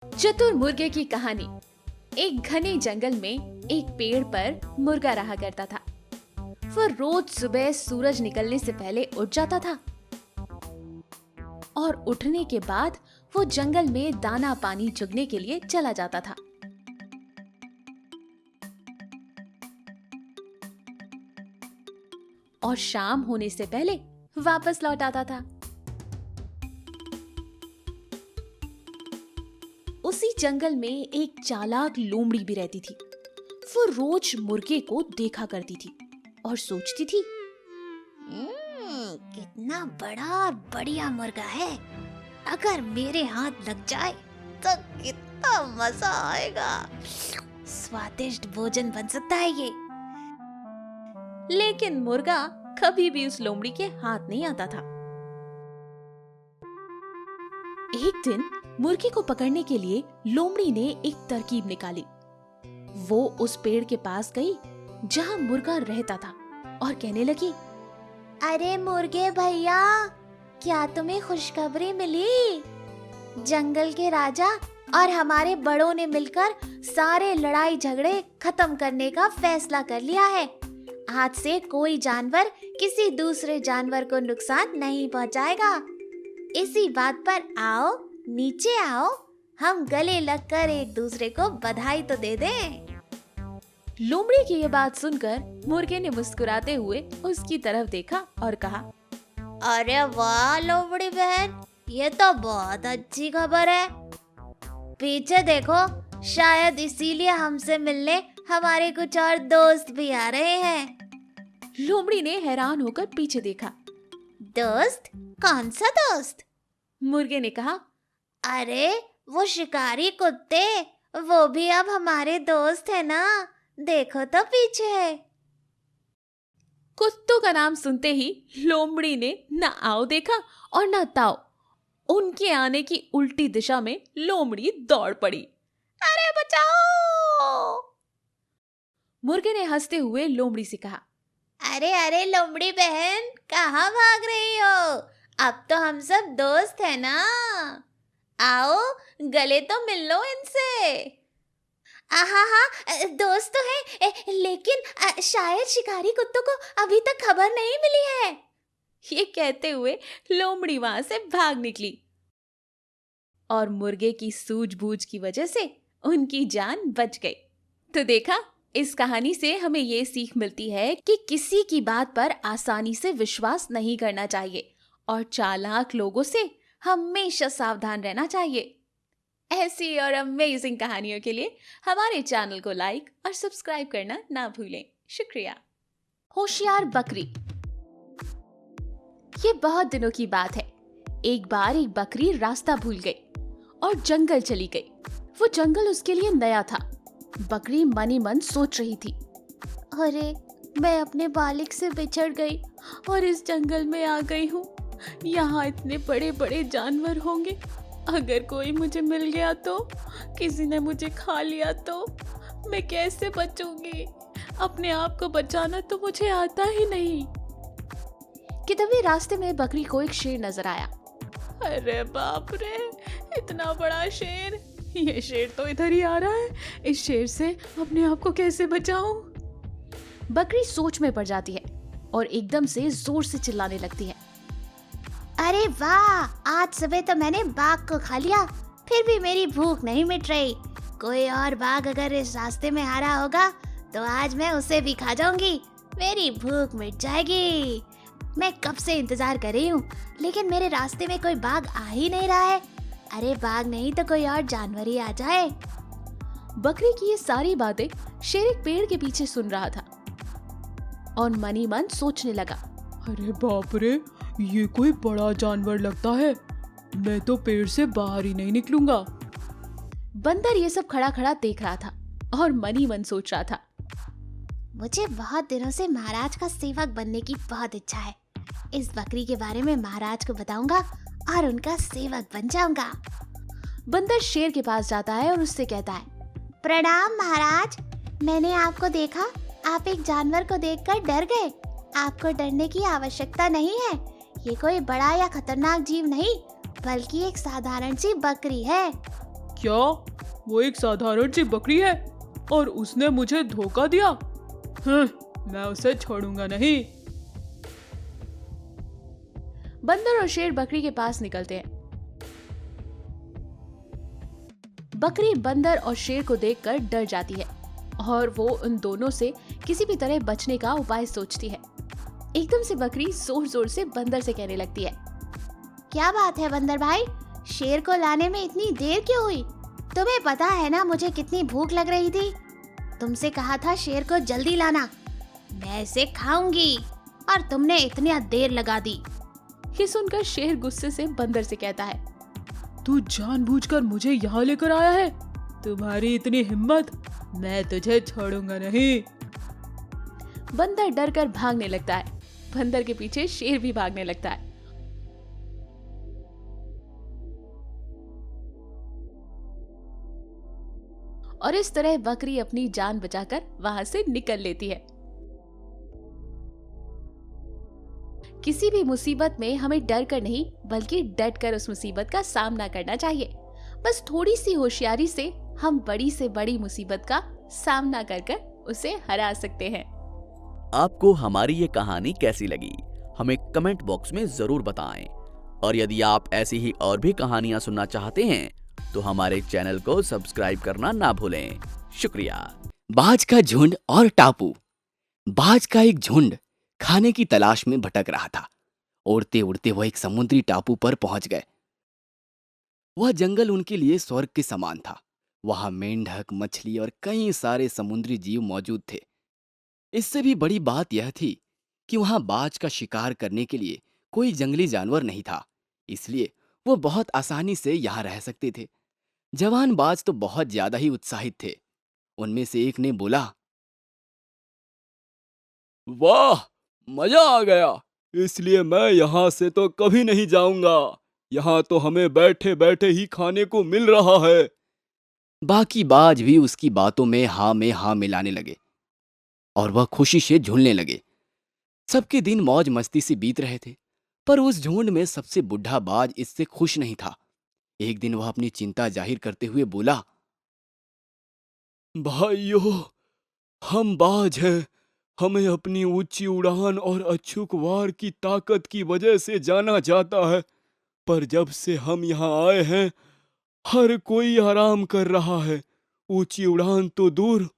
चतुर मुर्गे की कहानी। एक घने जंगल में एक पेड़ पर मुर्गा रहा करता था। वो रोज सुबह सूरज निकलने से पहले उठ जाता था और उठने के बाद वो जंगल में दाना पानी चुगने के लिए चला जाता था। और शाम होने से पहले वापस लौट आता था। उसी जंगल में एक चालाक लोमड़ी भी रहती थी। वो रोज मुर्गे को देखा करती थी और सोचती थी, कितना बड़ा और बढ़िया मुर्गा है। अगर मेरे हाथ लग जाए तो कितना मजा आएगा। स्वादिष्ट भोजन बन सकता है ये। लेकिन मुर्गा कभी भी उस लोमड़ी के हाथ नहीं आता था। एक दिन मुर्गे को पकड़ने के लिए लोमड़ी ने एक तरकीब निकाली। वो उस पेड़ के पास गई जहां मुर्गा रहता था और कहने लगी, अरे मुर्गे भैया, क्या तुम्हें खुशखबरी मिली? जंगल के राजा और हमारे बड़ों ने मिलकर सारे लड़ाई झगड़े खत्म करने का फैसला कर लिया है। आज से कोई जानवर किसी दूसरे जानवर को नुकसान नहीं पहुंचाएगा। इसी बात पर आओ, नीचे आओ, हम गले लगकर एक दूसरे को बधाई तो दे दें। लोमड़ी की ये बात सुनकर मुर्गे ने मुस्कुराते हुए उसकी तरफ देखा और कहा, अरे वाह लोमड़ी बहन, ये तो बहुत अच्छी खबर है। पीछे देखो, शायद इसीलिए हमसे मिलने हमारे कुछ और दोस्त भी आ रहे हैं। लोमड़ी ने हैरान होकर पीछे देखा। दोस्त? कौन सा दोस्त? मुर्गे ने कहा, अरे वो शिकारी कुत्ते, वो भी अब हमारे दोस्त है ना। देखो तो पीछे है। कुत्तों का नाम सुनते ही लोमड़ी ने न आओ देखा और न ताओ। उनके आने की उल्टी दिशा में लोमड़ी दौड़ पड़ी। अरे बचाओ! मुर्गे ने हंसते हुए लोमड़ी से कहा, अरे अरे लोमड़ी बहन, कहाँ भाग रही हो? अब तो हम सब दोस्त है ना। आओ, गले तो मिल लो इनसे। हाँ, दोस्त तो है, लेकिन शायद शिकारी कुत्तों को अभी तक खबर नहीं मिली है। ये कहते हुए लोमड़ी वहां से भाग निकली और मुर्गे की सूझबूझ की वजह से उनकी जान बच गई। तो देखा, इस कहानी से हमें ये सीख मिलती है कि किसी की बात पर आसानी से विश्वास नहीं करना चाहिए और चालाक लोगों से हमेशा सावधान रहना चाहिए। ऐसी और अमेजिंग कहानियों के लिए हमारे चैनल को लाइक और सब्सक्राइब करना ना भूलें। शुक्रिया। होशियार बकरी। ये बहुत दिनों की बात है। एक बार एक बकरी रास्ता भूल गई और जंगल चली गई। वो जंगल उसके लिए नया था। बकरी मन ही मन सोच रही थी, अरे मैं अपने मालिक से बिछड़ गई और इस जंगल में आ गई हूँ। यहाँ इतने बड़े बड़े जानवर होंगे, अगर कोई मुझे मिल गया तो, किसी ने मुझे खा लिया तो मैं कैसे बचूंगी? अपने आप को बचाना तो मुझे आता ही नहीं। कि तभी रास्ते में बकरी को एक शेर नजर आया। अरे बाप रे, इतना बड़ा शेर! ये शेर तो इधर ही आ रहा है। इस शेर से अपने आप को कैसे बचाऊं? बकरी सोच में पड़ जाती है और एकदम से जोर से चिल्लाने लगती है, अरे वाह, आज सुबह तो मैंने बाघ को खा लिया, फिर भी मेरी भूख नहीं मिट रही। कोई और बाघ अगर इस रास्ते में आ रहा होगा तो आज मैं उसे भी खा जाऊंगी। मेरी भूख मिट जाएगी। मैं कब से इंतजार कर रही हूँ, लेकिन मेरे रास्ते में कोई बाघ आ ही नहीं रहा है। अरे बाघ नहीं तो कोई और जानवर ही आ जाए। बकरी की ये सारी बातें शेर एक पेड़ के पीछे सुन रहा था और मन ही मन सोचने लगा, अरे बाप रे, ये कोई बड़ा जानवर लगता है। मैं तो पेड़ से बाहर ही नहीं निकलूंगा। बंदर ये सब खड़ा खड़ा देख रहा था और मन ही मन सोच रहा था, मुझे बहुत दिनों से महाराज का सेवक बनने की बहुत इच्छा है। इस बकरी के बारे में महाराज को बताऊंगा और उनका सेवक बन जाऊंगा। बंदर शेर के पास जाता है और उससे कहता है, प्रणाम महाराज, मैंने आपको देखा। आप एक जानवर को देखकर डर गए। आपको डरने की आवश्यकता नहीं है। ये कोई बड़ा या खतरनाक जीव नहीं, बल्कि एक साधारण सी बकरी है। क्या वो एक साधारण सी बकरी है और उसने मुझे धोखा दिया? मैं उसे छोड़ूंगा नहीं। बंदर और शेर बकरी के पास निकलते हैं। बकरी बंदर और शेर को देखकर डर जाती है और वो उन दोनों से किसी भी तरह बचने का उपाय सोचती है। एकदम से बकरी जोर जोर से बंदर से कहने लगती है, क्या बात है बंदर भाई, शेर को लाने में इतनी देर क्यों हुई? तुम्हें पता है ना मुझे कितनी भूख लग रही थी। तुमसे कहा था शेर को जल्दी लाना, मैं इसे खाऊंगी और तुमने इतनी देर लगा दी। ये सुनकर शेर गुस्से से बंदर से कहता है, तू जानबूझकर मुझे यहाँ लेकर आया है? तुम्हारी इतनी हिम्मत, मैं तुझे छोड़ूंगा नहीं। बंदर डर कर भागने लगता है। बंदर के पीछे शेर भी भागने लगता है। और इस तरह बकरी अपनी जान बचाकर वहां से निकल लेती है। किसी भी मुसीबत में हमें डर कर नहीं बल्कि डट कर उस मुसीबत का सामना करना चाहिए। बस थोड़ी सी होशियारी से हम बड़ी से बड़ी मुसीबत का सामना कर उसे हरा सकते हैं। आपको हमारी ये कहानी कैसी लगी हमें कमेंट बॉक्स में जरूर बताएं। और यदि आप ऐसी ही और भी कहानियां सुनना चाहते हैं तो हमारे चैनल को सब्सक्राइब करना ना भूलें। शुक्रिया। बाज का झुंड और टापू। बाज का एक झुंड खाने की तलाश में भटक रहा था। उड़ते उड़ते वह एक समुद्री टापू पर पहुंच गए। वह जंगल उनके लिए स्वर्ग के समान था। वहां मेंढक, मछली और कई सारे समुद्री जीव मौजूद थे। इससे भी बड़ी बात यह थी कि वहां बाज का शिकार करने के लिए कोई जंगली जानवर नहीं था, इसलिए वो बहुत आसानी से यहां रह सकते थे। जवान बाज तो बहुत ज्यादा ही उत्साहित थे। उनमें से एक ने बोला, वाह, मजा आ गया, इसलिए मैं यहाँ से तो कभी नहीं जाऊंगा। यहाँ तो हमें बैठे बैठे ही खाने को मिल रहा है। बाकी बाज भी उसकी बातों में हाँ मिलाने लगे और वह खुशी से झूलने लगे। सबके दिन मौज मस्ती से बीत रहे थे, पर उस झुंड में सबसे बुढ़ा बाज इससे खुश नहीं था। एक दिन वह अपनी चिंता जाहिर करते हुए बोला, भाइयों, हम बाज हैं। हमें अपनी ऊंची उड़ान और अचूक वार की ताकत की वजह से जाना जाता है, पर जब से हम यहाँ आए हैं हर कोई आराम कर रहा है। ऊंची उड़ान तो दूर,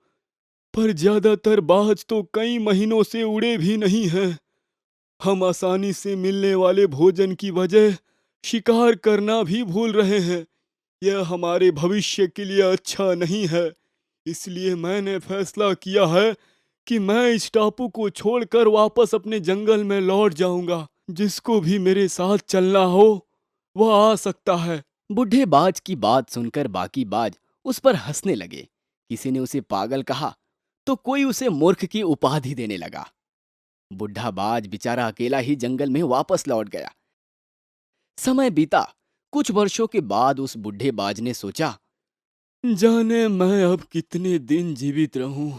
पर ज्यादातर बाज तो कई महीनों से उड़े भी नहीं हैं। हम आसानी से मिलने वाले भोजन की वजह शिकार करना भी भूल रहे हैं। यह हमारे भविष्य के लिए अच्छा नहीं है। इसलिए मैंने फैसला किया है कि मैं इस टापू को छोड़कर वापस अपने जंगल में लौट जाऊंगा। जिसको भी मेरे साथ चलना हो वह आ सकता है। बुढ़े बाज की बात सुनकर बाकी बाज उस पर हंसने लगे। किसी ने उसे पागल कहा तो कोई उसे मूर्ख की उपाधि देने लगा। बुढ़ा बाज बेचारा अकेला ही जंगल में वापस लौट गया। समय बीता। कुछ वर्षों के बाद उस बुढ़े बाज ने सोचा, जाने मैं अब कितने दिन जीवित रहूं।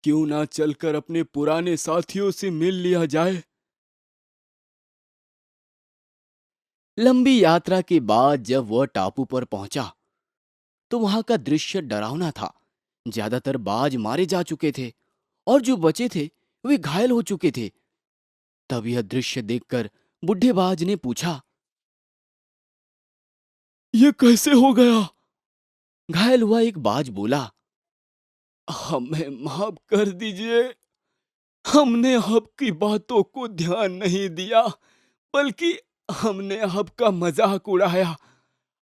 क्यों ना चलकर अपने पुराने साथियों से मिल लिया जाए। लंबी यात्रा के बाद जब वह टापू पर पहुंचा तो वहां का दृश्य डरावना था। ज्यादातर बाज मारे जा चुके थे और जो बचे थे वे घायल हो चुके थे। तब यह दृश्य देखकर बुढ़े बाज ने पूछा, ये कैसे हो गया? घायल हुआ एक बाज बोला, हमें माफ कर दीजिए। हमने आपकी बातों को ध्यान नहीं दिया, बल्कि हमने आपका मजाक उड़ाया।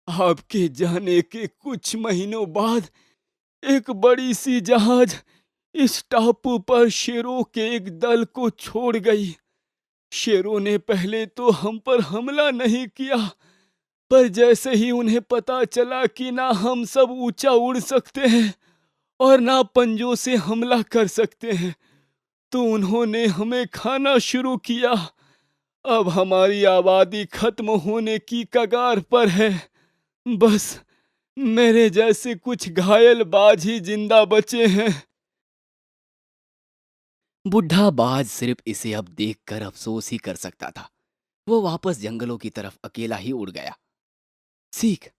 आपके जाने के कुछ महीनों बाद एक बड़ी सी जहाज इस टापू पर शेरों के एक दल को छोड़ गई। शेरों ने पहले तो हम पर हमला नहीं किया, पर जैसे ही उन्हें पता चला कि ना हम सब ऊंचा उड़ सकते हैं और ना पंजों से हमला कर सकते हैं, तो उन्होंने हमें खाना शुरू किया। अब हमारी आबादी खत्म होने की कगार पर है। बस मेरे जैसे कुछ घायल बाज ही जिंदा बचे हैं। बुढ़ा बाज सिर्फ इसे अब देखकर अफसोस ही कर सकता था। वो वापस जंगलों की तरफ अकेला ही उड़ गया। सीख,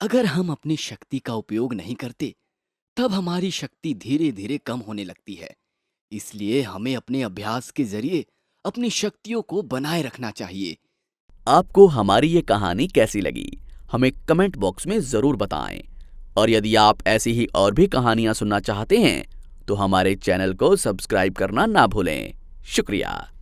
अगर हम अपनी शक्ति का उपयोग नहीं करते तब हमारी शक्ति धीरे धीरे कम होने लगती है। इसलिए हमें अपने अभ्यास के जरिए अपनी शक्तियों को बनाए रखना चाहिए। आपको हमारी ये कहानी कैसी लगी हमें कमेंट बॉक्स में ज़रूर बताएं। और यदि आप ऐसी ही और भी कहानियां सुनना चाहते हैं तो हमारे चैनल को सब्सक्राइब करना ना भूलें। शुक्रिया।